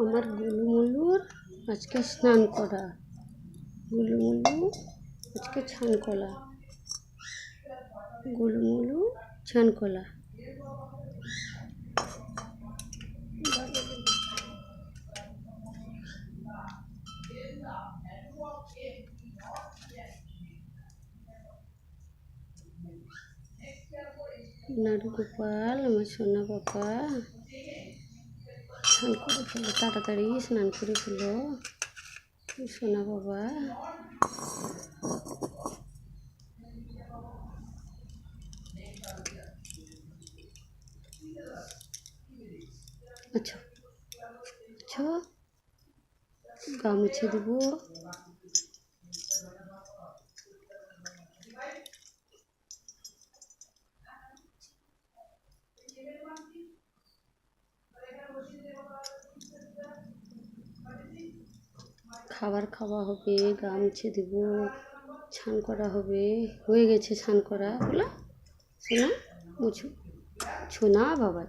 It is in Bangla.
আমার গুলুমুলুর আজকে স্নান করা। গুলুমুলু আজকে ছান কলা। গুলুমুলু ছান কলা। নাড়ু গোপাল আমার সোনা বাবা স্নান করে ফেলো, তাড়াতাড়ি স্নান করে ফেলো সোনা বাবা। আচ্ছা আচ্ছা, গা মুছে দেবো। খাবার খাওয়া হবে, গা মুছে দেবো, ছান করা হবে। হয়ে গেছে ছান করা, বলা শোনা মুছো ছোনা বাবা।